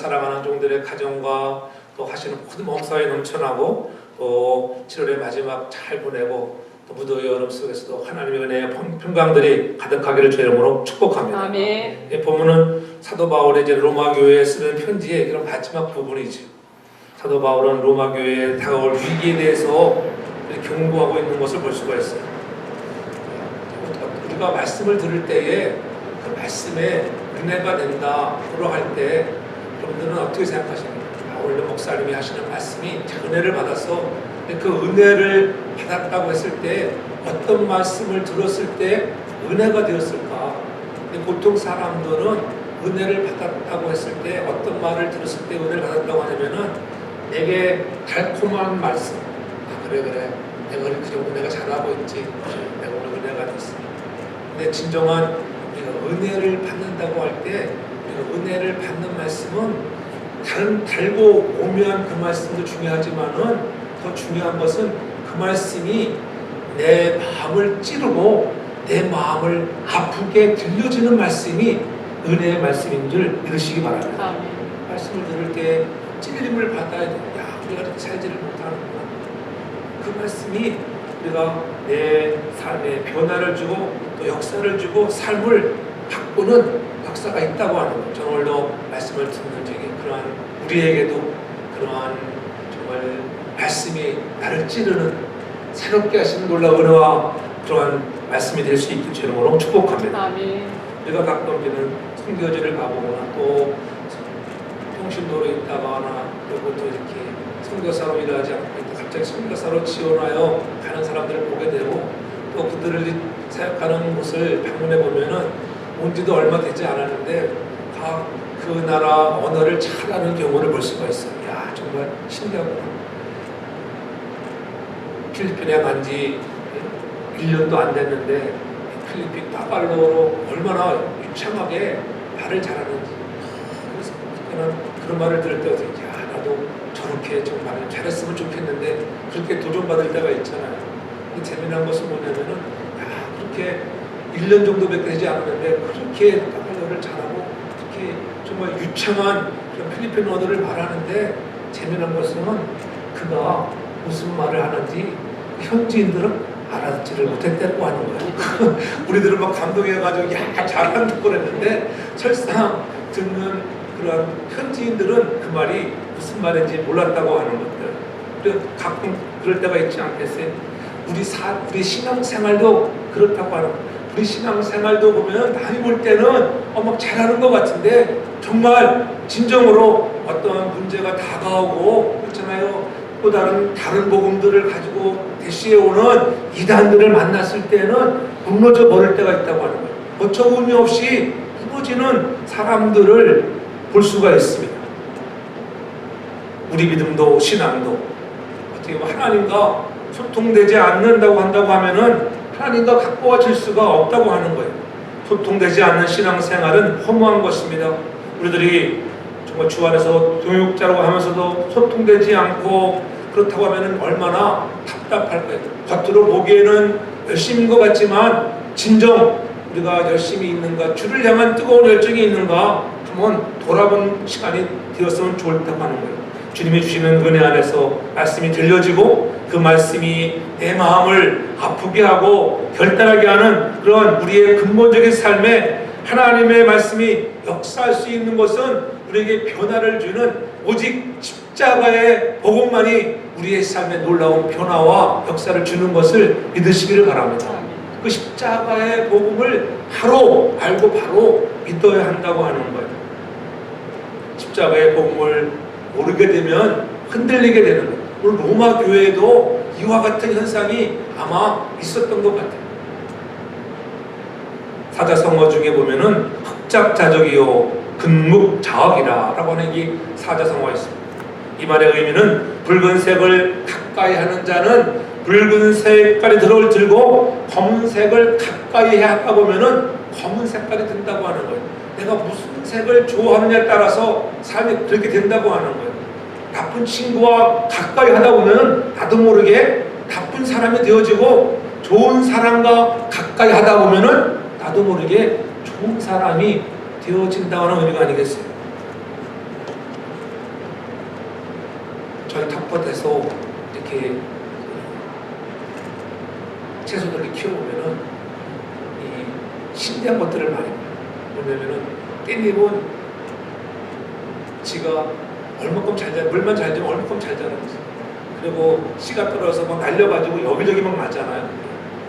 사랑하는 종들의 가정과 또 하시는 모든 봉사에 넘쳐나고 또 7월의 마지막 잘 보내고 또 무더위 여름 속에서도 하나님의 은혜의 평강들이 가득하기를 주의 이름으로 축복합니다. 아멘. 이 본문은 사도 바울의 이제 로마 교회에 쓰는 편지의 그런 마지막 부분이죠. 사도 바울은 로마 교회에 다가올 위기에 대해서 경고하고 있는 것을 볼 수가 있어요. 우리가 말씀을 들을 때에 그 말씀에 은혜가 된다고 할 때 여러분들은 어떻게 생각하십니까? 오늘 목사님이 하시는 말씀이 은혜를 받아서 그 은혜를 받았다고 했을 때 어떤 말씀을 들었을 때 은혜가 되었을까? 보통 사람들은 은혜를 받았다고 했을 때 어떤 말을 들었을 때 은혜를 받았다고 하냐면은 내게 달콤한 말씀. 아 그래 내가 그 정도 내가 잘하고 있지. 내가 오늘 은혜가 됐어. 근데 진정한 우리가 은혜를 받는다고 할 때 우리가 은혜를 받는 말씀은 달고 오묘한 그 말씀도 중요하지만은 더 중요한 것은 그 말씀이 내 마음을 찌르고 내 마음을 아프게 들려주는 말씀이 은혜의 말씀인 줄 믿으시기 바랍니다. 아멘. 말씀을 들을 때 찔림을 받아야 돼. 야, 우리가 이렇게 살지를 못하는구나. 그 말씀이 우리가 내 삶에 변화를 주고 또 역사를 주고 삶을 바꾸는 역사가 있다고 하는 것. 저는 오늘도 말씀을 듣는 중에 그러한 우리에게도 그러한 정말 말씀이 나를 찌르는 새롭게 하시는 놀라운 은혜와 그러한 말씀이 될 수 있길 주의 이름으로 축복합니다. 아멘. 우리가 가끔 이제는 선교지를 가보거나 또 평신도로 있다거나 그리고 또 이렇게 선교사로 일하지 않고 갑자기 선교사로 지원하여 가는 사람들을 보게 되고 또 그들을 사역하는 곳을 방문해 보면은 온 지도 얼마 되지 않았는데 다 그 나라 언어를 잘하는 경우를 볼 수가 있어요. 야 정말 신기하구나. 필리핀에 간 지 1년도 안 됐는데 필리핀 따발로로 얼마나 유창하게 말을 잘하는지. 그래서 저는 그런 말을 들을 때 어떻게 야 나도 저렇게 좀 말을 잘했으면 좋겠는데 그렇게 도전받을 때가 있잖아요. 근데 재미난 것은 뭐냐면은 야 그렇게 1년 정도밖에 되지 않았는데 그렇게 따발로를 잘하고 그렇게 정말 유창한 그런 필리핀 언어를 말하는데 재미난 것은 그가 무슨 말을 하는지 현지인들은 알아듣지를 못했다고 하는 거예요. 우리들은 막 감동해가지고 야 잘한다고 그랬는데 설상 듣는 그런 현지인들은 그 말이 무슨 말인지 몰랐다고 하는 것들. 그래서 가끔 그럴 때가 있지 않겠어요? 우리 신앙생활도 그렇다고 하는 거예요. 우리 신앙생활도 보면 남이 볼 때는 막 잘하는 것 같은데 정말 진정으로 어떤 문제가 다가오고 그렇잖아요. 또 다른 복음들을 가지고 대시해 오는 이단들을 만났을 때는 무너져 버릴 때가 있다고 하는 거예요. 어처구니 없이 무너지는 사람들을 볼 수가 있습니다. 우리 믿음도 신앙도 어떻게 보면 하나님과 소통되지 않는다고 한다고 하면은 하나님과 가까워질 수가 없다고 하는 거예요. 소통되지 않는 신앙생활은 허무한 것입니다. 우리들이 정말 주 안에서 동역자라고 하면서도 소통되지 않고 그렇다고 하면 얼마나 답답할 거예요. 겉으로 보기에는 열심인 것 같지만 진정 우리가 열심히 있는가, 주를 향한 뜨거운 열정이 있는가 한번 돌아본 시간이 되었으면 좋다고 하는 거예요. 주님이 주시는 은혜 안에서 말씀이 들려지고 그 말씀이 내 마음을 아프게 하고 결단하게 하는 그런 우리의 근본적인 삶에 하나님의 말씀이 역사할 수 있는 것은 우리에게 변화를 주는 오직 십자가의 복음만이 우리의 삶에 놀라운 변화와 역사를 주는 것을 믿으시기를 바랍니다. 그 십자가의 복음을 바로 알고 바로 믿어야 한다고 하는 거예요. 십자가의 복음을 모르게 되면 흔들리게 되는 거예요. 오늘 로마 교회에도 이와 같은 현상이 아마 있었던 것 같아요. 사자성어 중에 보면은 흑작자적이요 근묵자학이라 라고 하는 이 사자성어가 있습니다. 이 말의 의미는 붉은색을 가까이 하는 자는 붉은 색깔이 들고 검은색을 가까이 하다 보면은 검은 색깔이 된다고 하는 거예요. 내가 무슨 색을 좋아하느냐에 따라서 삶이 그렇게 된다고 하는 거예요. 나쁜 친구와 가까이 하다 보면 나도 모르게 나쁜 사람이 되어지고 좋은 사람과 가까이 하다 보면은 나도 모르게 좋은 사람이 되어진다는 의미가 아니겠어요? 저희 텃밭에서 이렇게 채소들을 키워보면은 이 신기한 것들을 많이 봐요. 왜냐면은 깻잎은 지가 얼마큼 잘 자라, 물만 잘 주면 얼마큼 잘 자라지. 그리고 씨가 떨어져서 막 날려가지고 여기저기 막 나잖아요.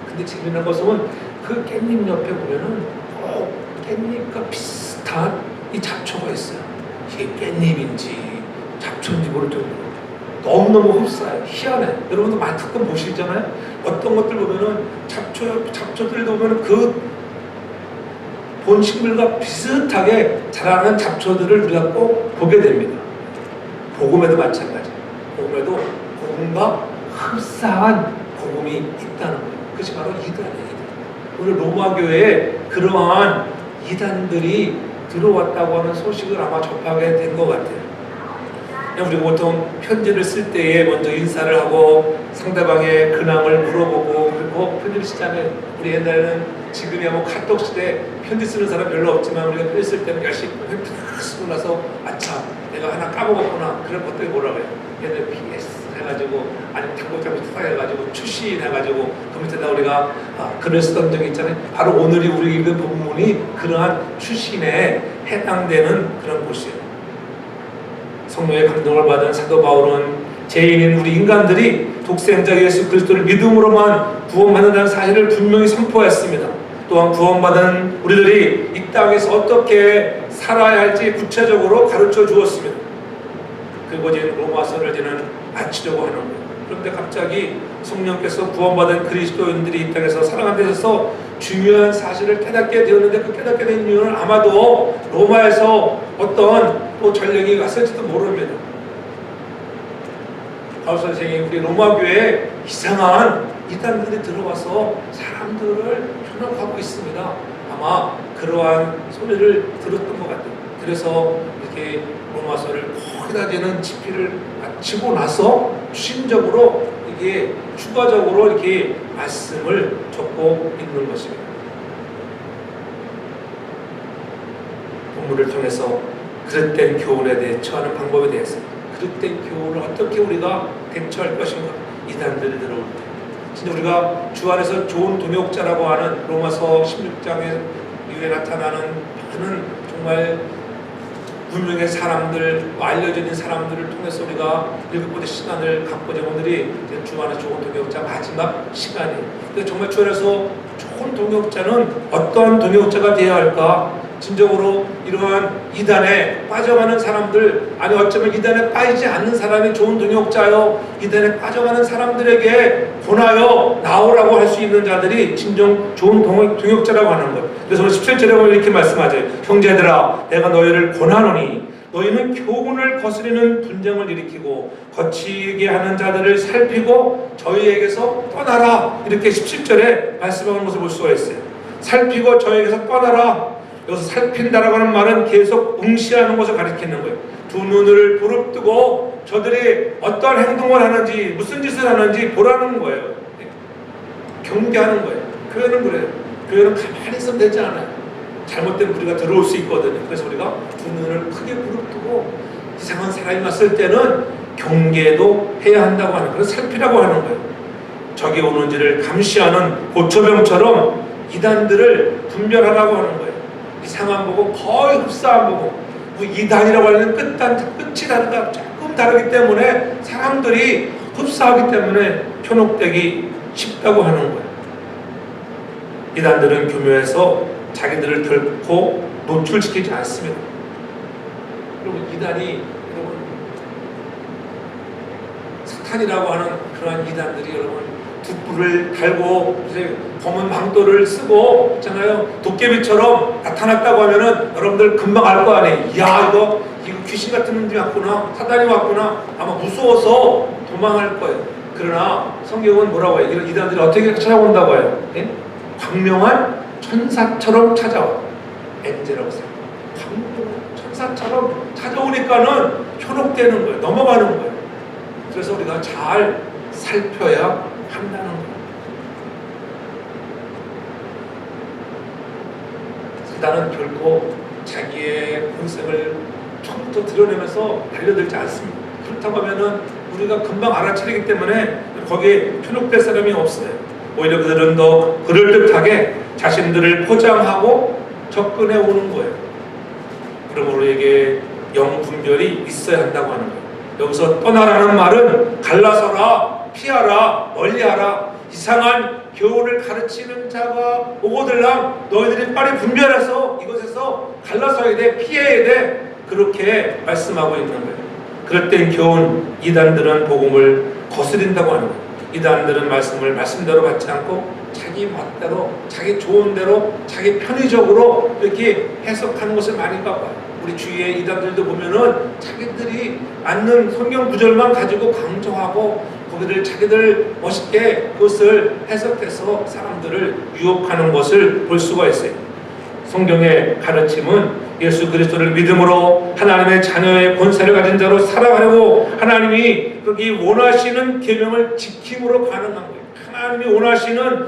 근데 재미난 것은 그 깻잎 옆에 보면은 꼭 깻잎과 비슷한 이 잡초가 있어요. 이게 깻잎인지 잡초인지 모를 정도로 너무너무 흡사해요. 희한해. 여러분도 많이 가끔 보시잖아요. 어떤 것들 보면은 잡초들도 보면은 그 본 식물과 비슷하게 자라는 잡초들을 우리가 꼭 보게 됩니다. 복음에도 마찬가지. 복음에도 복음과 흡사한 복음이 있다는 거예요. 그것이 바로 이단이에요. 오늘 로마 교회에 그러한 이단들이 들어왔다고 하는 소식을 아마 접하게 된 것 같아요. 우리가 보통 편지를 쓸 때에 먼저 인사를 하고 상대방의 근황을 물어보고 그리고 편지를 쓰자면 우리 옛날에는 지금이야 뭐 카톡 시대 편지 쓰는 사람 별로 없지만 우리가 편지 쓸 때는 열심히 편지 쓰고 나서 아차 내가 하나 까먹었구나 그런 것들이 뭐라고 해요. 옛날에 PS 해가지고 아니면 단골장비 투사해가지고 출신 해가지고 그 밑에다 우리가 글을 쓰던 적이 있잖아요. 바로 오늘이 우리 읽은 본문이 그러한 출신에 해당되는 그런 곳이에요. 성령의 감동을 받은 사도 바울은 죄인인 우리 인간들이 독생자 예수 그리스도를 믿음으로만 구원받는다는 사실을 분명히 선포했습니다. 또한 구원받은 우리들이 이 땅에서 어떻게 살아야 할지 구체적으로 가르쳐 주었습니다. 그리고 이제 로마서를 이제는 마치려고 하는 거예요. 그런데 갑자기 성령께서 구원받은 그리스도인들이 이 땅에서 살아가는 데 있어서 중요한 사실을 깨닫게 되었는데 그 깨닫게 된 이유는 아마도 로마에서 어떤 또 전력이 왔을지도 모릅니다. 바울 선생이 우리 로마 교회에 이상한 이단들이 들어와서 사람들을 현혹하고 있습니다. 아마 그러한 소리를 들었던 것 같아요. 그래서 이렇게 로마서를 거의 다 되는 집필을 마치고 나서 추심적으로 이게 추가적으로 이렇게 말씀을 적고 있는 것입니다. 본문을 통해서 그릇된 교훈에 대해 처하는 방법에 대해서 그릇된 교훈을 어떻게 우리가 대처할 것인가 이단들이 들어올 때 진짜 우리가 주 안에서 좋은 동역자라고 하는 로마서 16장에 이후에 나타나는 많은 정말 분명한 사람들, 알려진 사람들을 통해서 우리가 일곱 번째 시간을 갖고자 오늘이 주 안에서 좋은 동역자 마지막 시간이에요. 근데 정말 주 안에서 좋은 동역자는 어떠한 동역자가 되어야 할까? 진정으로 이러한 이단에 빠져가는 사람들 아니 어쩌면 이단에 빠지지 않는 사람이 좋은 동역자요 이단에 빠져가는 사람들에게 권하여 나오라고 할 수 있는 자들이 진정 좋은 동역자라고 하는 것. 그래서 오늘 17절에 보면 이렇게 말씀하죠. 형제들아 내가 너희를 권하노니 너희는 교훈을 거스르는 분쟁을 일으키고 거치게 하는 자들을 살피고 저희에게서 떠나라 이렇게 17절에 말씀하는 것을 볼 수가 있어요. 살피고 저희에게서 떠나라. 여기서 살핀다라고 하는 말은 계속 응시하는 것을 가리키는 거예요. 두 눈을 부릅뜨고 저들이 어떤 행동을 하는지 무슨 짓을 하는지 보라는 거예요. 경계하는 거예요. 교회는 그래요. 교회는 가만히 있으면 되지 않아요. 잘못된 무리가 들어올 수 있거든요. 그래서 우리가 두 눈을 크게 부릅뜨고 이상한 사람이 왔을 때는 경계도 해야 한다고 하는 거예요. 살피라고 하는 거예요. 적이 오는지를 감시하는 고초병처럼 이단들을 분별하라고 하는 거예요. 이상한 복음 거의 흡사한 복음 이단이라고 하는 끝이 다르다 조금 다르기 때문에 사람들이 흡사하기 때문에 현혹되기 쉽다고 하는 거예요. 이단들은 교묘해서 자기들을 결코 노출시키지 않습니다. 그리고 이단이 여러분 사탄이라고 하는 그러한 이단들이 여러분 둑불을 달고 검은 망토를 쓰고 있잖아요. 도깨비처럼 나타났다고 하면은 여러분들 금방 알 거 아니에요. 이야 이거 귀신 같은 놈이 왔구나 사단이 왔구나 아마 무서워서 도망할 거예요. 그러나 성경은 뭐라고 해요? 이런 이단들이 어떻게 찾아온다고 해요? 예? 광명한 천사처럼 찾아와. 엔젤이라고 써요. 광명한 천사처럼 찾아오니까는 현혹되는 거예요. 넘어가는 거예요. 그래서 우리가 잘 살펴야 한다는 거예요. 사단은 결코 자기의 본성을 처음부터 드러내면서 달려들지 않습니다. 그렇다고 하면은 우리가 금방 알아차리기 때문에 거기에 현혹될 사람이 없어요. 오히려 그들은 더 그럴듯하게 자신들을 포장하고 접근해 오는 거예요. 그럼 우리에게 영분별이 있어야 한다고 하는 거예요. 여기서 떠나라는 말은 갈라서라, 피하라, 멀리하라. 이상한 교훈을 가르치는 자가 오고들랑 너희들이 빨리 분별해서 이것에서 갈라서야 돼, 피해야 돼. 그렇게 말씀하고 있는 거예요. 그럴 땐 교훈, 이단들은 복음을 거스린다고 하는 거예요. 이단들은 말씀을 말씀대로 받지 않고 자기 맛대로, 자기 좋은 대로, 자기 편의적으로 이렇게 해석하는 것을 많이 봐요. 우리 주위에 이단들도 보면은 자기들이 맞는 성경 구절만 가지고 강조하고 거기를 자기들 멋있게 그것을 해석해서 사람들을 유혹하는 것을 볼 수가 있어요. 성경의 가르침은 예수 그리스도를 믿음으로 하나님의 자녀의 권세를 가진 자로 살아가려고 하나님이 그렇게 원하시는 계명을 지킴으로 가능한 거예요. 하나님이 원하시는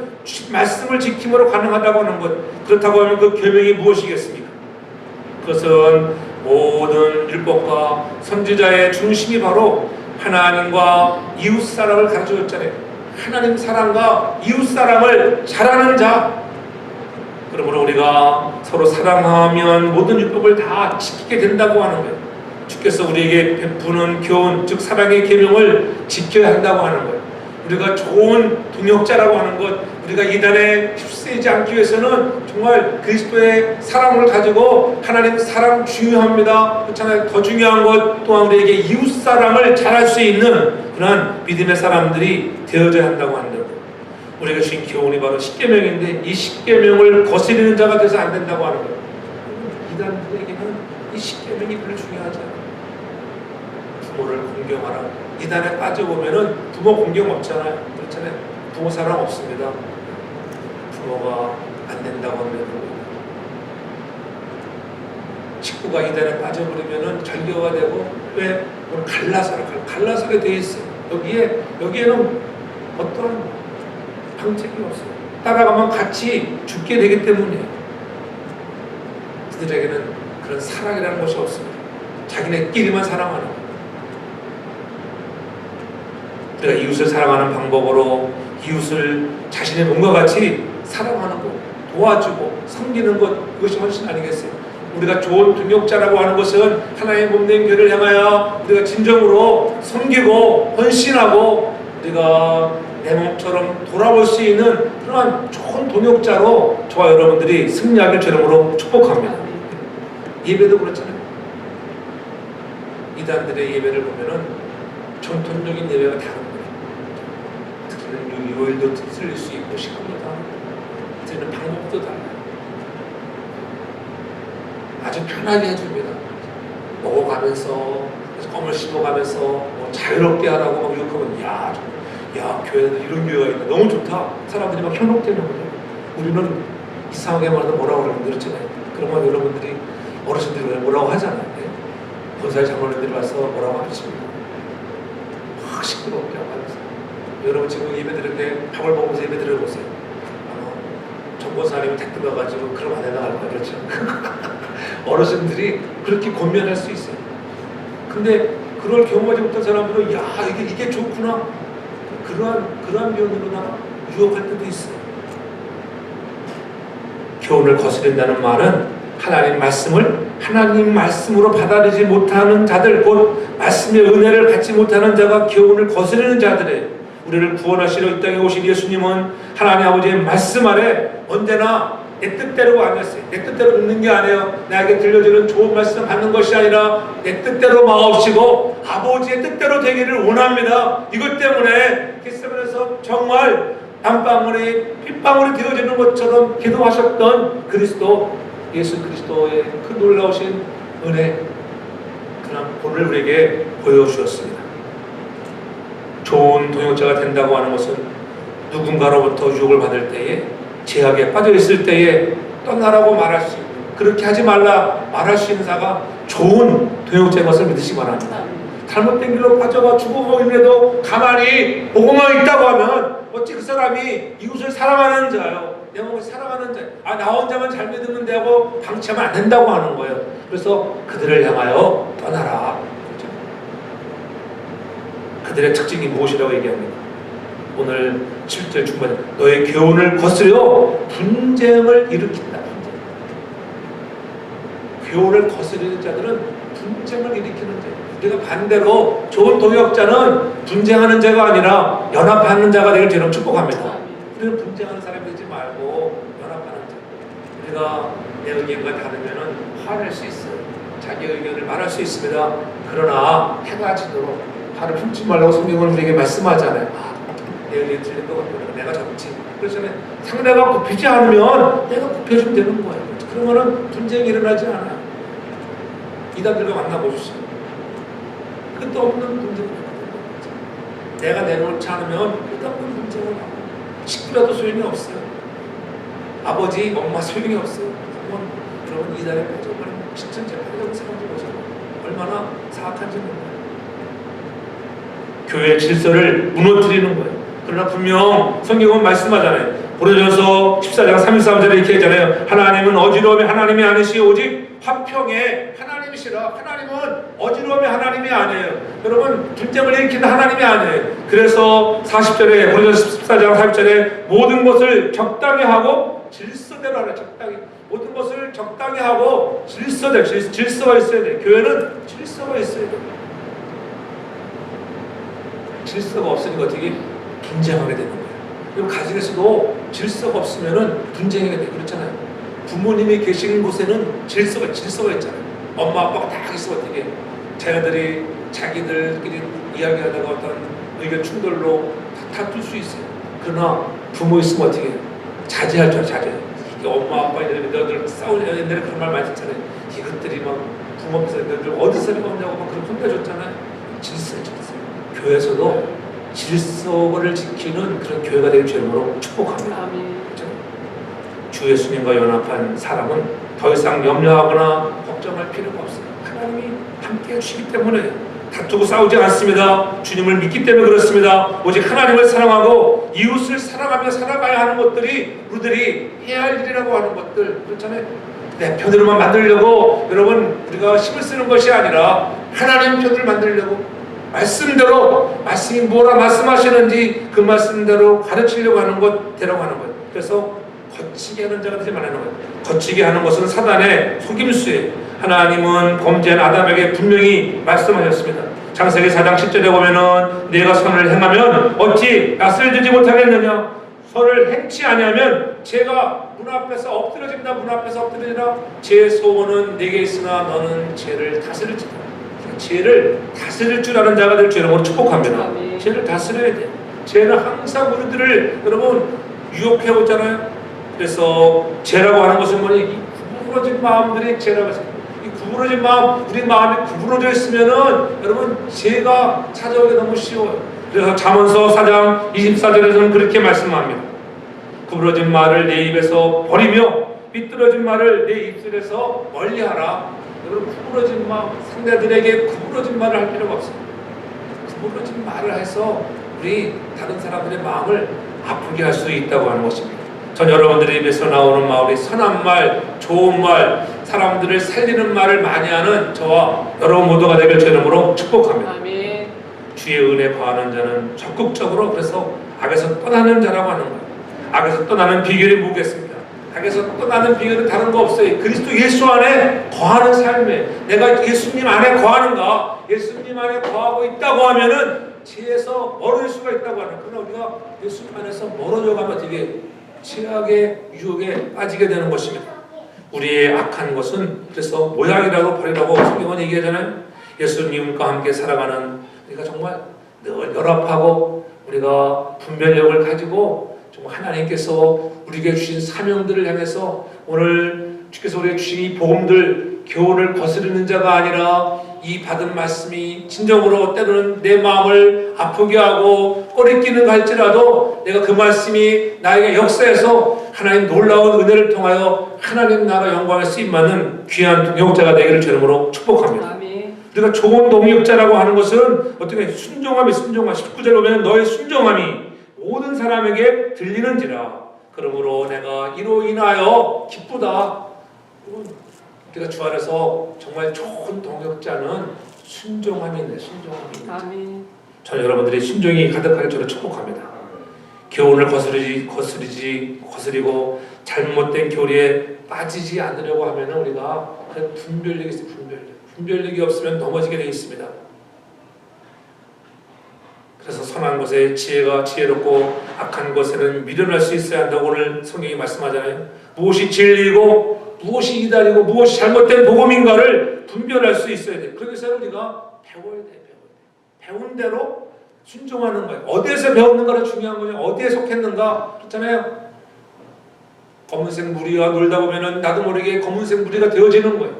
말씀을 지킴으로 가능하다고 하는 것. 그렇다고 하면 그 계명이 무엇이겠습니까? 그것은 모든 율법과 선지자의 중심이 바로 하나님과 이웃 사랑을 가르쳐줬잖아요. 하나님 사랑과 이웃 사랑을 잘하는 자. 그러므로 우리가 서로 사랑하면 모든 율법을 다 지키게 된다고 하는 거예요. 주께서 우리에게 베푸는 교훈, 즉 사랑의 계명을 지켜야 한다고 하는 거예요. 우리가 좋은 동역자라고 하는 것, 우리가 이단에 휩쓸리지 않기 위해서는 정말 그리스도의 사랑을 가지고 하나님 사랑 중요합니다. 그렇잖아요. 더 중요한 것 또한 우리에게 이웃 사랑을 잘할 수 있는 그런 믿음의 사람들이 되어져야 한다고 하는 거예요. 우리가 주신 교훈이 바로 십계명인데 이 십계명을 거스리는 자가 돼서 안 된다고 하는 거예요. 이단들에게는 이 십계명이 별로 중요하지 않아요. 부모를 공경하라. 이단에 빠져보면은 부모 공경 없잖아요. 그렇잖아요. 부모 사랑 없습니다. 부모가 안 된다고 하면 식구가 이단에 빠져버리면은 절교가 되고 왜 오늘 갈라서게 돼 있어요. 여기에는 어떤 방책이 없어요. 따라가면 같이 죽게 되기 때문이에요. 그들에게는 그런 사랑이라는 것이 없습니다. 자기네끼리만 사랑하는 거예요. 우리가 이웃을 사랑하는 방법으로 이웃을 자신의 몸과 같이 사랑하는 것, 도와주고 섬기는 것, 그것이 훨씬 아니겠어요? 우리가 좋은 동역자라고 하는 것은 하나님의 몸된 교회를 향하여 우리가 진정으로 섬기고 헌신하고 우리가 내 몸처럼 돌아올 수 있는 그러한 좋은 동역자로 저와 여러분들이 승리하길 주름으로 축복합니다. 예배도 그렇잖아요. 이단들의 예배를 보면은 전통적인 예배가 다른 거예요. 특히는 요일도 틀릴 수 있고 시간도 다르고 드리는 방법도 달라요. 아주 편하게 해줍니다. 먹어가면서 껌을 씹어가면서 뭐 자유롭게 하라고 막 유혹하면 야 교회는 이런 교회가 있다. 너무 좋다. 사람들이 막 현혹되는 거예요. 우리는 이상하게 말하면 뭐라고 그러면 그렇잖아요. 그러면 여러분들이 어르신들이 뭐라고 하잖아요. 권사의 장로님들이 와서 뭐라고 하십니까? 확 시끄럽게 하면서 여러분 지금 예배 드릴 때 밥을 먹으면서 예배 드려보세요. 정권사님이 택도 가가지고 그럼 안 해나갈 거야. 그렇죠? 어르신들이 그렇게 권면할 수 있어요. 근데 그걸 경험하지 못한 사람들은 이게 좋구나. 그러한 면으로나 유혹할 때도 있어요. 교훈을 거스린다는 말은 하나님 말씀으로 받아들이지 못하는 자들, 곧 말씀의 은혜를 받지 못하는 자가 교훈을 거스르는 자들이에요. 우리를 구원하시러 이 땅에 오신 예수님은 하나님 아버지의 말씀 아래 언제나 내 뜻대로 아니었어요. 내 뜻대로 듣는 게 아니에요. 나에게 들려주는 좋은 말씀 받는 것이 아니라 내 뜻대로 마옵시고 아버지의 뜻대로 되기를 원합니다. 이것 때문에 겟세마네에서 정말 땀방울이 핏방울이 되어지는 것처럼 기도하셨던 예수 그리스도의 그 놀라우신 은혜, 그런 본을 우리에게 보여주셨습니다. 좋은 동역자가 된다고 하는 것은 누군가로부터 유혹을 받을 때에, 제약에 빠져 있을 때에 떠나라고 말할 수 있는, 그렇게 하지 말라 말할 수 있는 자가 좋은 동역자인 것을 믿으시기 바랍니다. 잘못된 길로 빠져가 죽어가고 있는데도 가만히 보고만 있다고 하면 어찌 그 사람이 이웃을 사랑하는 자요, 내 몸을 사랑하는 자, 나 혼자만 잘 믿으면 되고 방치하면 안 된다고 하는 거예요. 그래서 그들을 향하여 떠나라. 그들의 특징이 무엇이라고 얘기합니까? 오늘 7절 중반에 너의 교훈을 거스려 분쟁을 일으킨다. 교훈을 거스르는 자들은 분쟁을 일으키는 자. 우리가 반대로 좋은 동역자는 분쟁하는 자가 아니라 연합하는 자가 되길 저는 축복합니다. 우리는 분쟁하는 사람이 되지 말고 연합하는 자. 우리가 내 의견과 다르면은 화낼 수 있어요. 자기 의견을 말할 수 있습니다. 그러나 해가 지도록 화를 품지 말라고 성경은 우리에게 말씀하잖아요. 내 의견이 틀린 것 같고 내가 적지. 그렇잖아요. 상대가 굽히지 않으면 내가 굽혀주면 되는 거예요. 그러면은 분쟁이 일어나지 않아요. 이단들과 만나보십시오. 끝도 없는 분쟁이 일어나요. 내가 내놓지 않으면 끝도 없는 분쟁을 하고 식구라도 소용이 없어요. 아버지, 엄마 소용이 없어요. 한번 여러분 이단에 빠져버리면 신천지 하려고 생각해보세요. 얼마나 사악한지 몰라요. 교회 질서를 무너뜨리는 거예요. 그러나 분명 성경은 말씀하잖아요. 고린도전서 14장 33절에 이렇게 했잖아요. 하나님은 어지러움이 하나님이 아니시 오직 화평의 하나님이시라. 하나님은 어지러움이 하나님이 아니에요. 여러분 분쟁을 일으키는 하나님이 아니에요. 그래서 40절에 고린도전서 14장 40절에 모든 것을 적당히 하고 질서대로 하라. 적당히 모든 것을 적당히 하고 질서가 있어야 돼요. 교회는 질서가 있어야 돼요. 질서가 없으니까 어떻게 분쟁하게 되는 거예요. 그리고 가정에서도 질서가 없으면은 분쟁이 되고 그렇잖아요. 부모님이 계신 곳에는 질서가 있잖아요. 엄마 아빠가 다 있으면 어떻게 자녀들이 자기들끼리 이야기하다가 어떤 의견 충돌로 다툴 수 있어요. 그러나 부모 있으면 어떻게 자제할 줄 자제. 엄마 아빠 너희들 싸우려 옛날에 그런 말 많이 듣잖아요. 이것들이 막 부모 앞에서 너희들 어디 살이 없냐고 막 그런 혼내줬잖아요. 질서. 교회에서도 질서를 지키는 그런 교회가 되길 주님으로 축복합니다. 그렇죠? 주 예수님과 연합한 사람은 더 이상 염려하거나 걱정할 필요가 없어요. 하나님이 함께 해주시기 때문에 다투고 싸우지 않습니다. 주님을 믿기 때문에 그렇습니다. 오직 하나님을 사랑하고 이웃을 사랑하며 살아가야 하는 것들이 우리들이 해야 할 일이라고 하는 것들 그렇잖아요. 내 편으로만 만들려고 여러분 우리가 힘을 쓰는 것이 아니라 하나님 편을 만들려고 말씀대로 말씀이 뭐라 말씀하시는지 그 말씀대로 가르치려고 하는 것 되라고 하는 거예요. 그래서 거치게 하는 자가 되지 말라는 거예요. 거치게 하는 것은 사단의 속임수예요. 하나님은 범죄한 아담에게 분명히 말씀하셨습니다. 창세기 4장 10절에 보면은 내가 선을 행하면 어찌 낯을 들지 못하겠느냐. 선을 행치 아니하면 죄가 문 앞에서 엎드려진다. 문 앞에서 엎드리라. 제 소원은 내게 있으나 너는 죄를 다스릴지다. 죄를 다스릴 줄 아는 자가 될 줄 여러분 축복합니다. 죄를 다스려야 돼요. 죄는 항상 우리들을 여러분 유혹해 오잖아요. 그래서 죄라고 하는 것은 뭐니? 이 구부러진 마음들이 죄라고 해서 이 구부러진 마음, 우리 마음이 구부러져 있으면은 여러분 죄가 찾아오기 너무 쉬워요. 그래서 잠언서 4장 24절에서는 그렇게 말씀합니다. 구부러진 말을 내 입에서 버리며 삐뚤어진 말을 내 입술에서 멀리하라. 여러분 구부러진 마음, 상대들에게 구부러진 말을 할 필요가 없어요. 구부러진 말을 해서 우리 다른 사람들의 마음을 아프게 할 수 있다고 하는 것입니다. 전 여러분들의 입에서 나오는 말이 선한 말, 좋은 말, 사람들을 살리는 말을 많이 하는 저와 여러분 모두가 되길 주 이름으로 축복합니다. 아멘. 주의 은혜 거하는 자는 적극적으로 그래서 악에서 떠나는 자라고 하는 거예요. 악에서 떠나는 비결이 뭐겠습니까? 악에서 떠나는 비결은 다른 거 없어요. 그리스도 예수 안에 거하는 삶에 내가 예수님 안에 거하는가? 예수님 안에 거하고 있다고 하면은 죄에서 멀어질 수가 있다고 하는. 그러나 우리가 예수님 안에서 멀어져 가면 되게 죄악의 유혹에 빠지게 되는 것입니다. 우리의 악한 것은 그래서 모양이라고 버리라고 성경은 얘기하잖아요. 예수님과 함께 살아가는 우리가 정말 늘 연합하고 우리가 분별력을 가지고 정말 하나님께서 우리에게 주신 사명들을 향해서 오늘 주께서 우리에게 주신 이 복음들 교훈을 거스르는 자가 아니라 이 받은 말씀이 진정으로 때로는 내 마음을 아프게 하고 꺼리끼는 할지라도 내가 그 말씀이 나에게 역사해서 하나님 놀라운 은혜를 통하여 하나님 나라 영광에 쓰임받는 귀한 동역자가 되기를 주님으로 축복합니다. 아멘. 우리가 좋은 동역자라고 하는 것은 어떻게 순종함이 19절에 보면 너의 순종함이 모든 사람에게 들리는지라. 그러므로 내가 이로 인하여 기쁘다. 우리가 주 안에서 정말 좋은 동역자는 순종함이 있네. 순종함이 있네. 저는 여러분들이 순종이 가득하게 저를 축복합니다. 교훈을 거스리고 잘못된 교리에 빠지지 않으려고 하면 우리가 그냥 분별력이 있어요. 분별력이 없으면 넘어지게 되어 있습니다. 그래서 선한 것에 지혜롭고 악한 것에는 미련할 수 있어야 한다고 오늘 성경이 말씀하잖아요. 무엇이 진리고 무엇이 이단이고 무엇이 잘못된 복음인가를 분별할 수 있어야 돼요. 그래서 우리가 배워야 돼요. 배운 대로 순종하는 거예요. 어디에서 배웠는가가 중요한 거냐, 어디에 속했는가. 그렇잖아요. 검은색 무리와 놀다 보면은 나도 모르게 검은색 무리가 되어지는 거예요.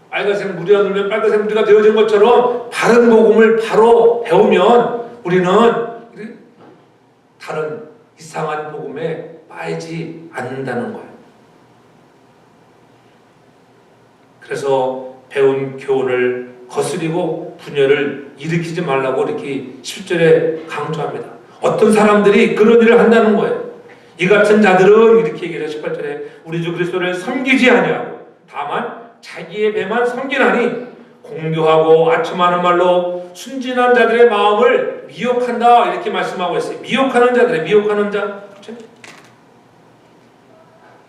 빨간색 무리와 놀면 빨간색 무리가 되어지는 것처럼 바른 복음을 바로 배우면 우리는 다른 이상한 복음에 빠지지 않는다는 거예요. 그래서 배운 교훈을 거스리고 분열을 일으키지 말라고 이렇게 10절에 강조합니다. 어떤 사람들이 그런 일을 한다는 거예요. 이 같은 자들은 이렇게 얘기해요. 18절에 우리 주 그리스도를 섬기지 아니하고 다만 자기의 배만 섬기나니 공교하고 아첨하는 말로 순진한 자들의 마음을 미혹한다 이렇게 말씀하고 있어요. 미혹하는 자 그렇죠?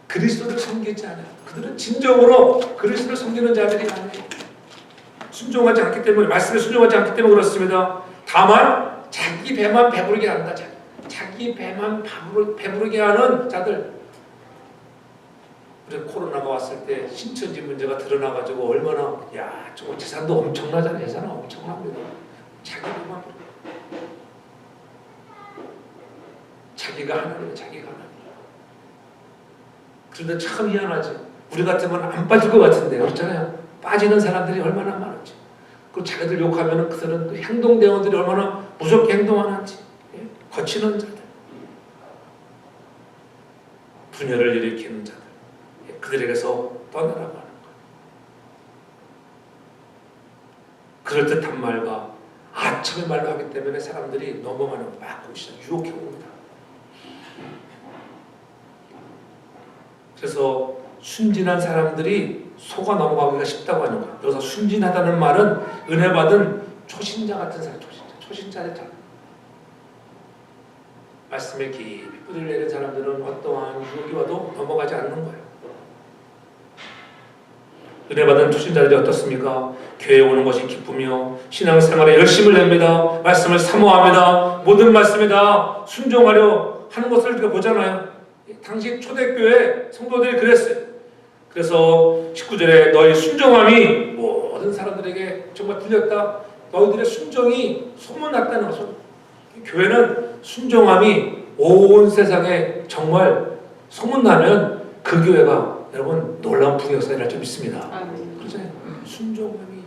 그리스도를 섬기지 않아요. 그들은 진정으로 그리스도를 섬기는 자들이 아니에요. 순종하지 않기 때문에, 말씀에 순종하지 않기 때문에 그렇습니다. 다만 자기 배만 배부르게 한다. 자기 배만 배부르게 하는 자들. 우리 코로나가 왔을 때 신천지 문제가 드러나가지고 얼마나 저거 재산도 엄청나잖아요. 재산 엄청납니다. 자기 배만 자기가 하나님이에요. 자기가 하나님. 그런데 참 희한하죠. 우리 같으면 안 빠질 것 같은데 그렇잖아요. 빠지는 사람들이 얼마나 많은지. 그리고 자기들 욕하면 그들은 그 행동대원들이 얼마나 무섭게 행동하는지. 거치는 자들. 분열을 일으키는 자들. 그들에게서 떠나라고 하는 거예요. 그럴듯한 말과 아첨의 말로 하기 때문에 사람들이 넘어가는 막 유혹해 옵니다. 그래서 순진한 사람들이 속아 넘어가기가 쉽다고 하는 거예요. 여기서 순진하다는 말은 은혜 받은 초신자 같은 사람, 초신자의 사람. 말씀에 깊이 뿌리를 내린 사람들은 어떠한 유혹이 와도 넘어가지 않는 거예요. 은혜 받은 초신자들이 어떻습니까? 교회에 오는 것이 기쁘며 신앙생활에 열심을 냅니다. 말씀을 사모합니다. 모든 말씀에 다 순종하려 하는 것을 우리가 보잖아요. 당시 초대교회 성도들이 그랬어요. 그래서 19절에 너희 순종함이 모든 사람들에게 정말 들렸다. 너희들의 순종이 소문났다는 것을. 교회는 순종함이 온 세상에 정말 소문나면 그 교회가 여러분 놀라운 부역사를 할 줄 믿습니다. 그렇잖아요. 순종함이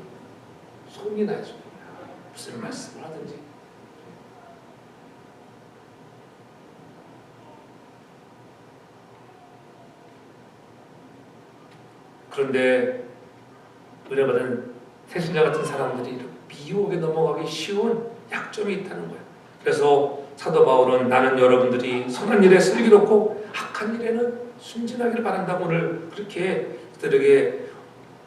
소문이 나죠. 무슨 말씀을 하든지. 그런데 은혜 받은 태신자 같은 사람들이 미혹에 넘어가기 쉬운 약점이 있다는 거예요. 그래서 사도 바울은 나는 여러분들이 선한 일에 슬기롭고 악한 일에는 순진하기를 바란다고 오늘 그렇게 그들에게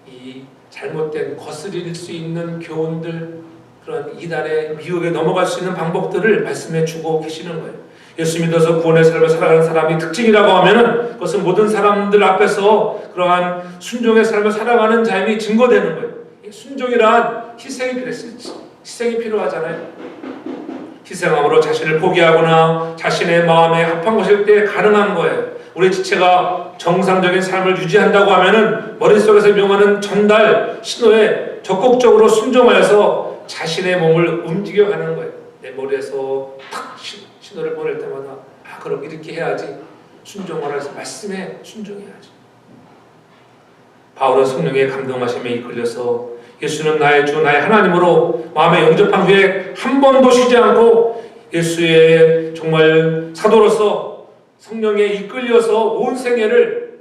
이 잘못된 거스릴 수 있는 교훈들, 그런 이단의 미혹에 넘어갈 수 있는 방법들을 말씀해 주고 계시는 거예요. 예수 믿어서 구원의 삶을 살아가는 사람이 특징이라고 하면은 그것은 모든 사람들 앞에서 그러한 순종의 삶을 살아가는 삶이 증거되는 거예요. 순종이란 희생이 필요하잖아요. 희생함으로 자신을 포기하거나 자신의 마음에 합한 것일 때 가능한 거예요. 우리 지체가 정상적인 삶을 유지한다고 하면은 머릿속에서 명하는 전달 신호에 적극적으로 순종하여서 자신의 몸을 움직여가는 거예요. 내 머리에서 탁 신호를 보낼 때마다 그럼 이렇게 해야지. 순종을 해서 말씀에 순종해야지. 바울은 성령의 감동하심에 이끌려서 예수는 나의 주 나의 하나님으로 마음에 영접한 후에 한 번도 쉬지 않고 예수의 정말 사도로서 성령에 이끌려서 온 생애를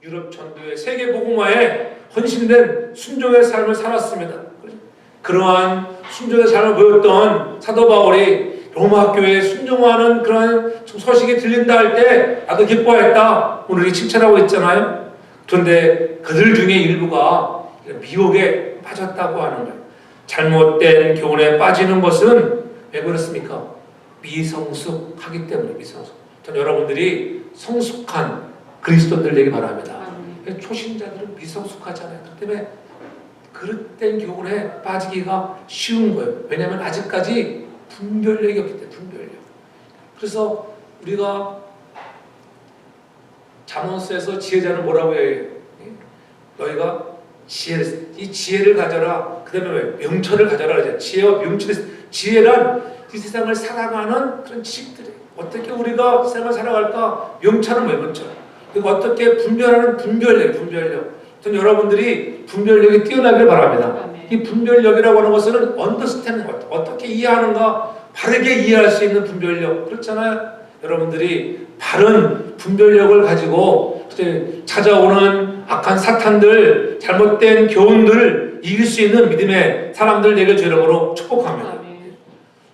유럽 전도의 세계 복음화에 헌신된 순종의 삶을 살았습니다. 그러한 순종의 삶을 보였던 사도 바울이 로마 교회에 순종하는 그런 소식이 들린다 할 때 나도 기뻐했다. 오늘 칭찬하고 있잖아요. 그런데 그들 중에 일부가 미혹에 빠졌다고 하는 거예요. 잘못된 교훈에 빠지는 것은 왜 그렇습니까? 미성숙하기 때문에. 미성숙. 저는 여러분들이 성숙한 그리스도인들 되기 바랍니다. 초신자들은 미성숙하잖아요. 그렇기 때문에 그릇된 교훈에 빠지기가 쉬운 거예요. 왜냐하면 아직까지 분별력이 없기 때문에. 분별력. 그래서 우리가 잠언서에서 지혜자는 뭐라고 해요? 너희가 이 지혜를 가져라. 그 다음에 왜? 명철을 가져라. 그러죠. 지혜와 지혜란 이 세상을 살아가는 그런 지식들이에요. 어떻게 우리가 세상을 살아갈까? 명철은 뭐예요? 명철. 그리고 어떻게 분별하는 분별력. 저는 여러분들이 분별력이 뛰어나길 바랍니다. 이 분별력이라고 하는 것은 언더스탠딩, 어떻게 이해하는가, 바르게 이해할 수 있는 분별력. 그렇잖아요. 여러분들이 바른 분별력을 가지고 찾아오는 악한 사탄들, 잘못된 교훈들을 이길 수 있는 믿음의 사람들 되길 주름으로 축복합니다.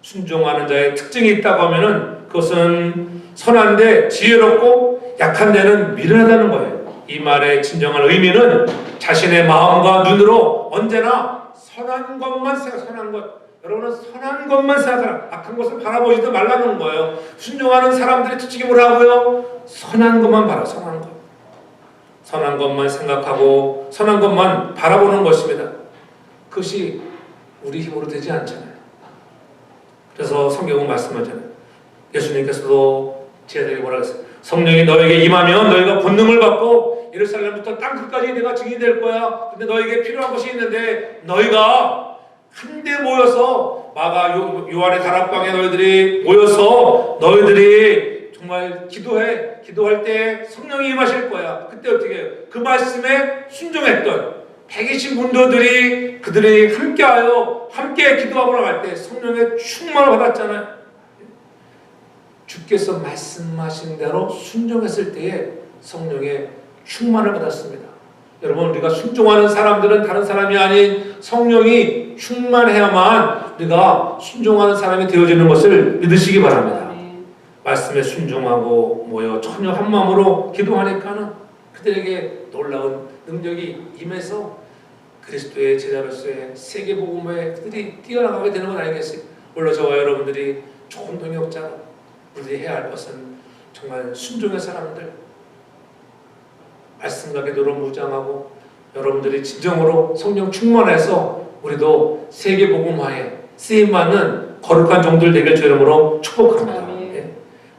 순종하는 자의 특징이 있다고 하면은 그것은 선한데 지혜롭고 약한 데는 미련하다는 거예요. 이 말의 진정한 의미는 자신의 마음과 눈으로 언제나 선한 것만 선한 것. 여러분은 선한 것만 생각하라. 악한 것을 바라보지도 말라는 거예요. 순종하는 사람들의 특징이 뭐라고요? 선한 것만 바라. 선한 것. 선한 것만 생각하고 선한 것만 바라보는 것입니다. 그것이 우리 힘으로 되지 않잖아요. 그래서 성경은 말씀하잖아요. 예수님께서도 제자들에게 뭐라고 했어요? 성령이 너에게 임하면 너희가 권능을 받고 예루살렘부터 땅끝까지 내가 증인이 될 거야. 근데 너에게 필요한 것이 있는데 너희가 한데 모여서 요한의 다락방에 너희들이 모여서 너희들이 정말 기도할 때 성령이 임하실 거야. 그때 어떻게 해요? 그 말씀에 순종했던 120 문도들이 그들이 함께 기도하고 나갈 때 성령의 충만을 받았잖아요. 주께서 말씀하신 대로 순종했을 때에 성령의 충만을 받았습니다. 여러분, 우리가 순종하는 사람들은 다른 사람이 아닌 성령이 충만해야만 우리가 순종하는 사람이 되어지는 것을 믿으시기 바랍니다. 말씀에 순종하고 모여 전혀 한 마음으로 기도하니까는 그들에게 놀라운 능력이 임해서 그리스도의 제자로서의 세계복음에 그들이 뛰어나가게 되는 건 아니겠어요? 물론 저와 여러분들이 좋은 동역자로 우리들이 해야 할 것은 정말 순종의 사람들, 말씀과 기도로 무장하고 여러분들이 진정으로 성령 충만해서 우리도 세계복음화에 쓰임받는 거룩한 종들 되길 주 이름으로 축복합니다. 네.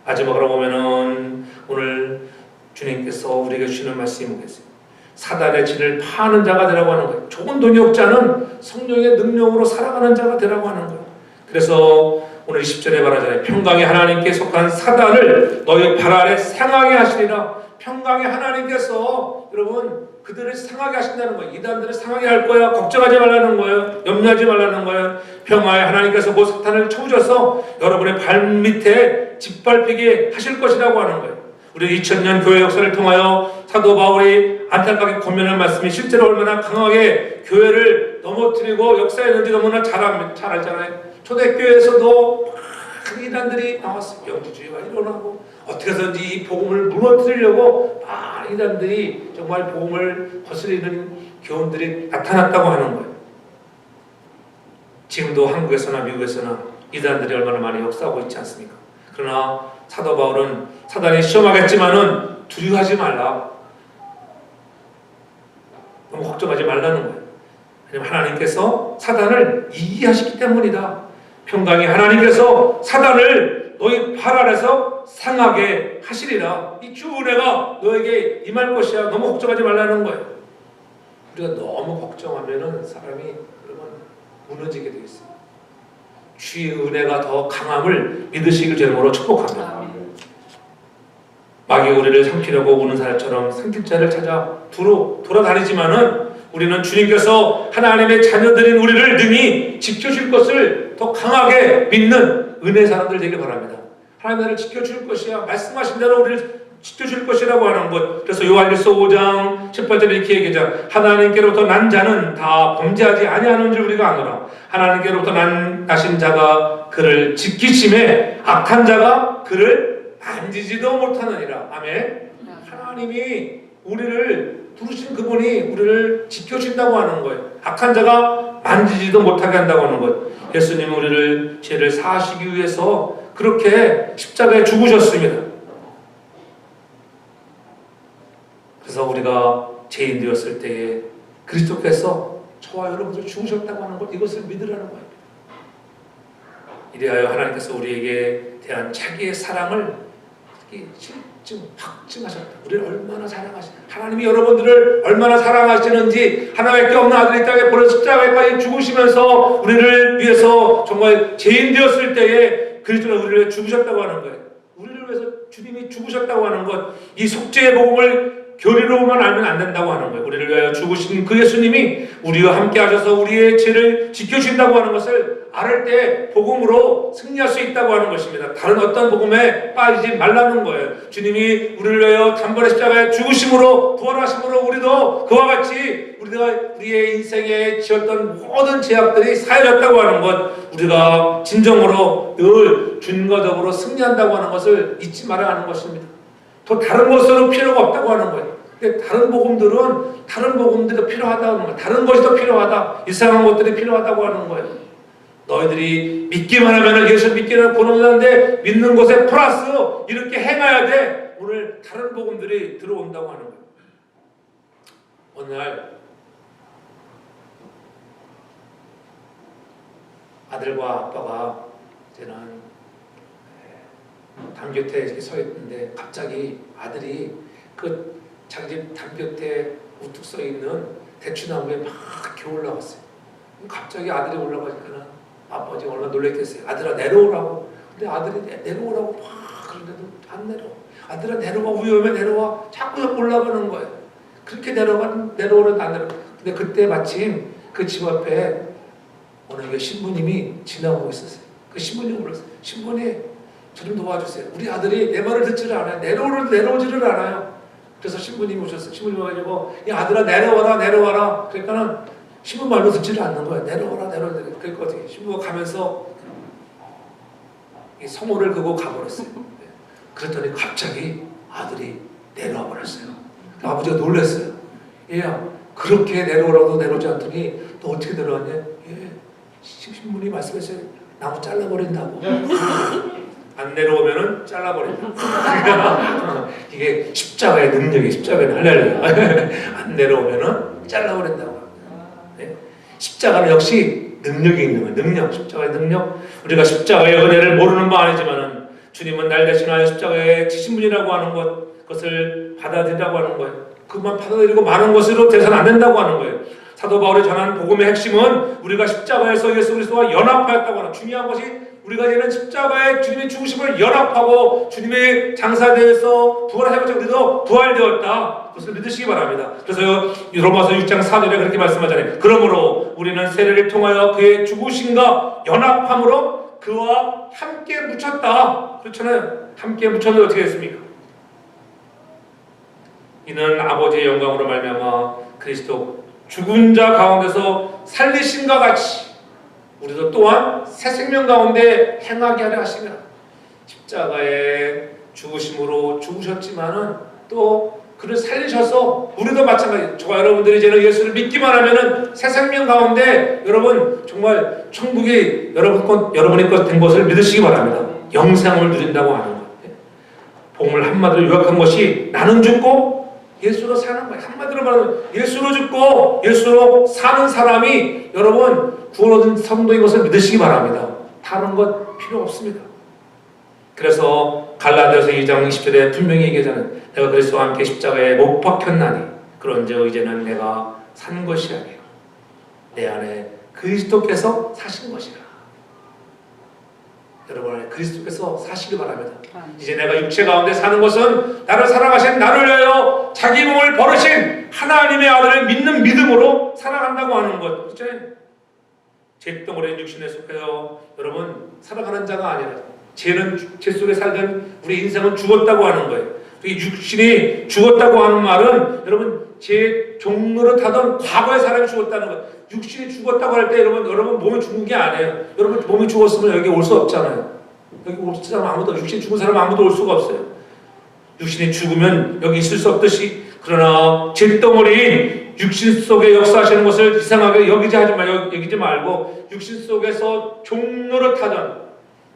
마지막으로 보면은 오늘 주님께서 우리에게 주시는 말씀이 뭐겠어요? 사단의 진을 파는 자가 되라고 하는 거예요. 좋은 동역자는 성령의 능력으로 살아가는 자가 되라고 하는 거예요. 그래서 오늘 20절에 말하잖아요. 평강의 하나님께 속한 사단을 너희 발 아래 상하게 하시리라. 평강의 하나님께서 여러분 그들을 상하게 하신다는 거예요. 이단들을 상하게 할 거야. 걱정하지 말라는 거예요. 염려하지 말라는 거예요. 평화의 하나님께서 그 사탄을 쳐주셔서 여러분의 발밑에 짓밟히게 하실 것이라고 하는 거예요. 우리 2000년 교회 역사를 통하여 사도 바울이 안타깝게 권면한 말씀이 실제로 얼마나 강하게 교회를 넘어뜨리고 역사했는지 너무나 잘 알잖아요. 초대교회에서도 많은 이단들이 나왔어요. 영주주의가 일어나고 어떻게 해서든지 이 복음을 무너뜨리려고 많은 이단들이 정말 복음을 거스리는 교훈들이 나타났다고 하는 거예요. 지금도 한국에서나 미국에서나 이단들이 얼마나 많이 역사하고 있지 않습니까? 그러나 사도 바울은 사단이 시험하겠지만은 두려워하지 말라. 너무 걱정하지 말라는 거예요. 왜냐하면 하나님께서 사단을 이기하시기 때문이다. 평강의 하나님께서 사단을 너희 발 아래서 상하게 하시리라. 이 주 은혜가 너에게 임할 것이야. 너무 걱정하지 말라는 거예요. 우리가 너무 걱정하면은 사람이 그러면 무너지게 되어 있어요. 주의 은혜가 더 강함을 믿으시길 제목으로 축복합니다. 마귀 우리를 삼키려고 우는 사람처럼 삼킬 자를 찾아 돌아다니지만은 우리는 주님께서 하나님의 자녀들인 우리를 능히 지켜줄 것을 더 강하게 믿는 은혜 사람들 되길 바랍니다. 하나님 나를 지켜줄 것이야. 말씀하신 대로 우리를 지켜줄 것이라고 하는 것. 그래서 요한일서 5장 18절에 이렇게 얘기하자. 하나님께로부터 난 자는 다 범죄하지 아니하는 줄 우리가 아노라. 하나님께로부터 나신 자가 그를 지키심에 악한 자가 그를 만지지도 못하느니라. 아멘. 하나님이 우리를 부르신 그분이 우리를 지켜준다고 하는 거예요. 악한 자가 만지지도 못하게 한다고 하는 것. 예수님은 우리를 죄를 사하시기 위해서 그렇게 십자가에 죽으셨습니다. 그래서 우리가 죄인 되었을 때에 그리스도께서 저와 여러분들 죽으셨다고 하는 것, 이것을 믿으라는 거예요. 이래하여 하나님께서 우리에게 대한 자기의 사랑을 확증하셨다. 우리를 얼마나 사랑하시는지, 하나님이 여러분들을 얼마나 사랑하시는지, 하나밖에 없는 아들이 땅에 보내 십자가에까지 죽으시면서 우리를 위해서 정말 죄인 되었을 때에 그리스도는 우리를 위해 죽으셨다고 하는 거예요. 우리를 위해서 주님이 죽으셨다고 하는 것, 이 속죄의 복음을 교리로만 알면 안 된다고 하는 거예요. 우리를 위하여 죽으신 그 예수님이 우리와 함께 하셔서 우리의 죄를 지켜주신다고 하는 것을 알을 때 복음으로 승리할 수 있다고 하는 것입니다. 다른 어떤 복음에 빠지지 말라는 거예요. 주님이 우리를 위하여 단번에 십자가에 죽으심으로 부활하심으로 우리도 그와 같이 우리의 인생에 지었던 모든 죄악들이 사해졌다고 하는 것, 우리가 진정으로 늘 주님과 더불어 승리한다고 하는 것을 잊지 말아야 하는 것입니다. 또 다른 것으로 필요가 없다고 하는 거예요. 근데 다른 복음들이 필요하다고 하는 거예요. 다른 것이 더 필요하다. 이상한 것들이 필요하다고 하는 거예요. 너희들이 믿기만 하면 예수 믿기는 권한인데 믿는 것에 플러스 이렇게 행해야 돼. 오늘 다른 복음들이 들어온다고 하는 거예요. 어느 날 아들과 아빠가 이제는 담 곁에 이렇게 서 있는데 갑자기 아들이 그 자기 집 담 곁에 우뚝 서 있는 대추나무에 막 이렇게 올라왔어요. 갑자기 아들이 올라가니까 아버지가 얼마나 놀랬겠어요. 아들아 내려오라고. 근데 아들이 내려오라고 막 그러는데도 안 내려와. 아들아 내려와, 위험해, 내려와. 자꾸 올라가는 거예요. 그렇게 내려오는데 안 내려와. 근데 그때 마침 그 집 앞에 어느 신부님이 지나가고 있었어요. 그 신부님이 불렀어요. 신부님, 저 좀 도와주세요. 우리 아들이 내 말을 듣지를 않아요. 내려오지를 않아요. 그래서 신부님이 오셨어요. 신부님이 와가지고 이 아들아 내려와라. 그러니까는 신부 말로 듣지를 않는 거예요. 내려와라. 그랬거든요. 신부가 가면서 이 성호를 그고 가버렸어요. 그랬더니 갑자기 아들이 내려와 버렸어요. 아버지가 놀랐어요. 얘야, 그렇게 내려오라고 내려오지 않더니 너 어떻게 내려왔냐? 예, 신부님이 말씀했어요. 나무 잘라버린다고. 안 내려오면은 잘라버린다. 이게 십자가의 능력이, 십자가는 할렐루야. 안 내려오면은 잘라버린다고. 네? 십자가는 역시 능력이 있는 거예요. 능력, 십자가의 능력. 우리가 십자가의 은혜를 모르는 바 아니지만은 주님은 날 대신하여 십자가의 지신 분이라고 하는 것, 그것을 받아들이라고 하는 거예요. 그만 받아들이고 많은 것으로 돼서는 안 된다고 하는 거예요. 사도 바울이 전한 복음의 핵심은 우리가 십자가에서 예수 그리스도와 연합하였다고 하는, 중요한 것이 우리가 이제는 십자가에 주님의 죽으심을 연합하고 주님의 장사대에서 부활하셔서 우리도 부활되었다. 그것을 믿으시기 바랍니다. 그래서 로마서 6장 4절에 그렇게 말씀하잖아요. 그러므로 우리는 세례를 통하여 그의 죽으심과 연합함으로 그와 함께 묻혔다. 그렇잖아요. 함께 묻혔는데 어떻게 됐습니까? 이는 아버지의 영광으로 말미암아 그리스도 죽은 자 가운데서 살리심과 같이 우리도 또한 새 생명 가운데 행하게 하려 하시며, 십자가의 죽으심으로 죽으셨지만은 또 그를 살리셔서 우리도 마찬가지, 저와 여러분들이 이제는 예수를 믿기만 하면은 새 생명 가운데 여러분 정말 천국이 여러분의 것 된 것을 믿으시기 바랍니다. 영생을 누린다고 하는 것. 복음을 한마디로 요약한 것이 나는 죽고 예수로 사는 거예요. 한마디로 말하면 예수로 죽고 예수로 사는 사람이 여러분 구원 얻은 성도인 것을 믿으시기 바랍니다. 다른 것 필요 없습니다. 그래서 갈라디아서 2장 20절에 분명히 얘기하잖아요. 내가 그리스도와 함께 십자가에 못 박혔나니 그런즉 이제는 내가 산 것이 아니요 내 안에 그리스도께서 사신 것이라. 여러분 안에 그리스도께서 사시기 바랍니다. 이제 내가 육체 가운데 사는 것은 나를 사랑하신, 나를 위하여 자기 몸을 버리신 하나님의 아들을 믿는 믿음으로 살아간다고 하는 것. 그렇죠? 죄덩어리인 육신에 속해서 여러분 살아가는 자가 아니라 죄는 죄 속에 살던 우리 인생은 죽었다고 하는 거예요. 이 육신이 죽었다고 하는 말은 여러분 죄 종로를 타던 과거의 사람이 죽었다는 거예요. 육신이 죽었다고 할 때 여러분 몸이 죽은 게 아니에요. 여러분 몸이 죽었으면 여기 올 수 없잖아요. 여기 올 사람 아무도, 육신이 죽은 사람 아무도 올 수가 없어요. 육신이 죽으면 여기 있을 수 없듯이 그러나 잿덩어리인 육신 속에 역사하시는 것을 이상하게 여기지 말고 육신 속에서 종로를 타던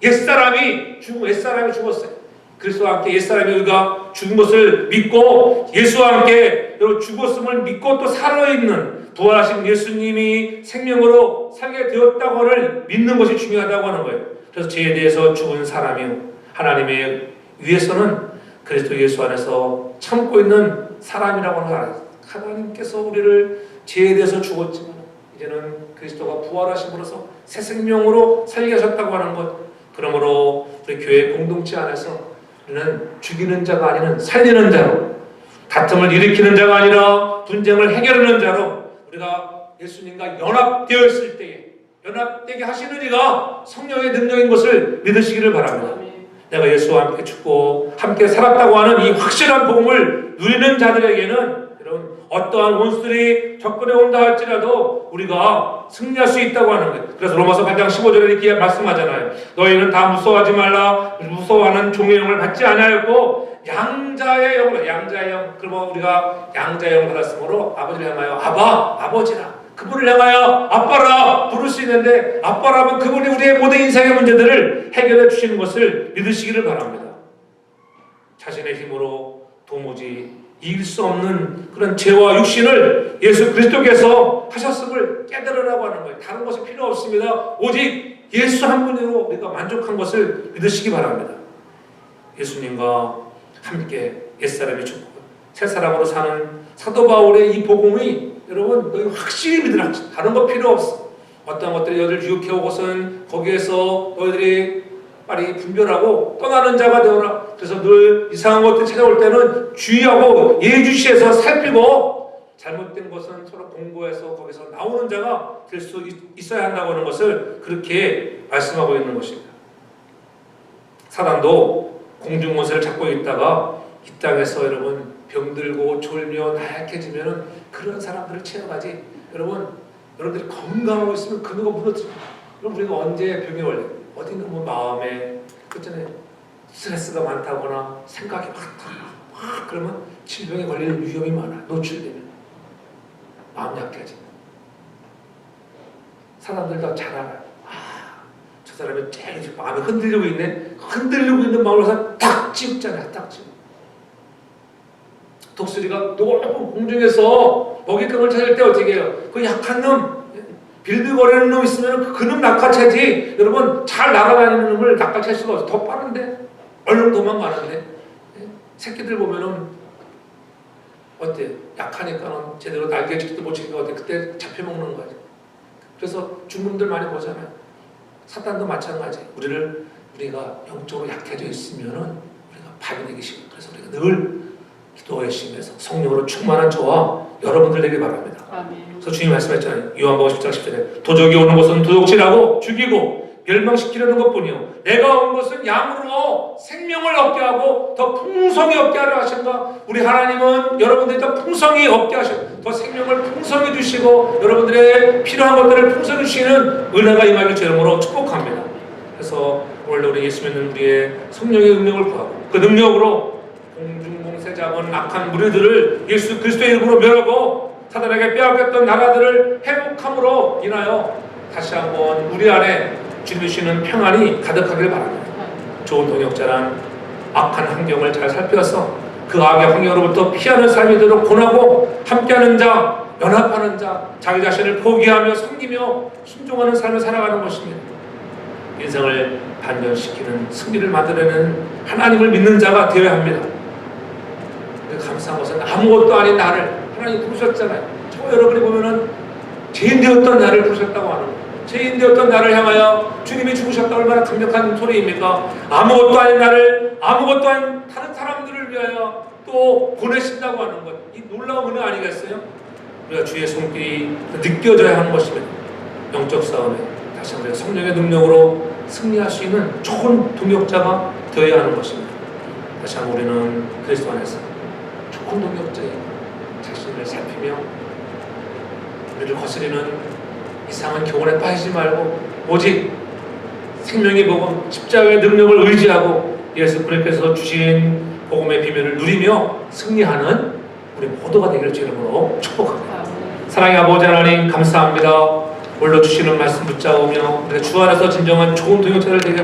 옛사람이 죽었어요. 그리스도와 함께 옛사람이 우리가 죽은 것을 믿고 예수와 함께 죽었음을 믿고 또 살아있는 부활하신 예수님이 생명으로 살게 되었다고를 믿는 것이 중요하다고 하는 거예요. 그래서 죄에 대해서 죽은 사람이요 하나님의 위해서는 그리스도 예수 안에서 참고 있는 사람이라고 하는 거예요. 하나님께서 우리를 죄에 대해서 죽었지만 이제는 그리스도가 부활하심으로써 새 생명으로 살게 하셨다고 하는 것. 그러므로 우리 교회 공동체 안에서 우리는 죽이는 자가 아니는 살리는 자로, 다툼을 일으키는 자가 아니라 분쟁을 해결하는 자로 우리가 예수님과 연합되어 있을 때에 연합되게 하시는 이가 성령의 능력인 것을 믿으시기를 바랍니다. 내가 예수와 함께 죽고 함께 살았다고 하는 이 확실한 복음을 누리는 자들에게는 여러분 어떠한 원수들이 접근해 온다 할지라도 우리가 승리할 수 있다고 하는 거예요. 그래서 로마서 8장 15절에 이렇게 말씀하잖아요. 너희는 다 무서워하지 말라. 무서워하는 종의 영을 받지 아니하였고 양자의 영. 그러면 우리가 양자의 영을 받았으므로 아버지를 향하여 아버지라. 그분을 향하여 아빠라 부를 수 있는데 아빠라면 그분이 우리의 모든 인생의 문제들을 해결해 주시는 것을 믿으시기를 바랍니다. 자신의 힘으로 도무지 이길 수 없는 그런 죄와 육신을 예수 그리스도께서 하셨음을 깨달으라고 하는 거예요. 다른 것이 필요 없습니다. 오직 예수 한 분으로 우리가 만족한 것을 믿으시기 바랍니다. 예수님과 함께 옛사람이 죽고 새사람으로 사는 사도 바울의 이 복음이 여러분 너희 확실히 믿으라. 다른 거 필요 없어. 어떤 것들이 너희를 유혹해 오고선 거기에서 너희들이 빨리 분별하고 떠나는 자가 되어라. 그래서 늘 이상한 것들 찾아올 때는 주의하고 예주시해서 살피고 잘못된 것은 서로 공부해서 거기서 나오는 자가 될 수 있어야 한다고 하는 것을 그렇게 말씀하고 있는 것입니다. 사단도 공중원세를 찾고 있다가 이 땅에서 여러분 병들고 졸며 나약해지면 그런 사람들을 체험하지. 여러분들이 건강하고 있으면 그 누가 무너져. 그럼 우리가 언제 병이 걸려? 어딘가 뭐 마음에 그전에 스트레스가 많다거나 생각이 많다. 그러면 질병에 걸리는 위험이 많아. 노출되면 마음 약해지면 사람들도 잘 알아요. 저 사람이 제일 마음이 흔들리고 있는 마음을 해서 딱 찍잖아요. 딱 찍. 독수리가 높은 공중에서 먹잇감을 찾을 때 어떻게 해요? 그 약한 놈, 빌빌거리는 놈 있으면 그 놈 낚아채지. 여러분 잘 날아다니는 놈을 낚아챌 수가 없어. 더 빠른데 얼른 도망가는데 새끼들 보면은 어때? 약하니까는 제대로 날개 지키도 못 지키고 어때? 그때 잡혀먹는 거죠. 그래서 중국들 많이 보잖아요. 사탄도 마찬가지. 우리가 영적으로 약해져 있으면은 우리가 발견하기 싫어. 그래서 우리가 늘 기도 열심히 해서 성령으로 충만한 저와 여러분들 되길 바랍니다. 아멘. 그래서 주님 말씀했잖아요. 요한복음 10장 10절에 도적이 오는 것은 도둑질하고 죽이고 멸망시키려는 것뿐이요 내가 온 것은 양으로 생명을 얻게 하고 더 풍성히 얻게 하려 하신가. 우리 하나님은 여러분들이 더 풍성히 얻게 하시고 더 생명을 풍성히 주시고 여러분들의 필요한 것들을 풍성히 주시는 은혜가 임하길 주 이름으로 축복합니다. 그래서 오늘도 우리 예수 믿는 우리의 성령의 능력을 구하고 그 능력으로 공중공세 잡은 악한 무리들을 예수 그리스도의 이름으로 멸하고 사단에게 빼앗겼던 나라들을 회복함으로 인하여 다시 한번 우리 안에 주님이 주시는 평안이 가득하길 바랍니다. 좋은 동역자란 악한 환경을 잘 살펴서 그 악의 환경으로부터 피하는 삶이 되도록 권하고 함께하는 자, 연합하는 자, 자기 자신을 포기하며 섬기며 순종하는 삶을 살아가는 것입니다. 인생을 반전시키는 승리를 만들어내는 하나님을 믿는 자가 되어야 합니다. 감사한 것은 아무것도 아닌 나를 하나님 부르셨잖아요. 저 여러분이 보면은 죄인 되었던 나를 부르셨다고 하는 거예요. 죄인 되었던 나를 향하여 주님이 죽으셨다. 얼마나 강력한 소리입니까? 아무것도 아닌 나를 아무것도 아닌 다른 사람들을 위하여 또 보내신다고 하는 것. 이 놀라운 은혜 아니겠어요? 우리가 주의 손길이 느껴져야 하는 것입니다. 영적 싸움에 다시 한번 성령의 능력으로 승리할 수 있는 좋은 동역자가 되어야 하는 것입니다. 다시 한번 우리는 그리스도 안에서 좋은 동역자의 자신을 살피며 우리를 거스리는 이상한 교훈에 빠지지 말고 오직 생명의 복음 십자가의 능력을 의지하고 예수 그리스도께서 주신 복음의 비밀을 누리며 승리하는 우리 모두가 되기를 주의 이름으로 축복합니다. 사랑의 아버지 하나님 감사합니다. 오늘도 주시는 말씀 붙잡으며 우리가 주 안에서 진정한 좋은 동역자를 되게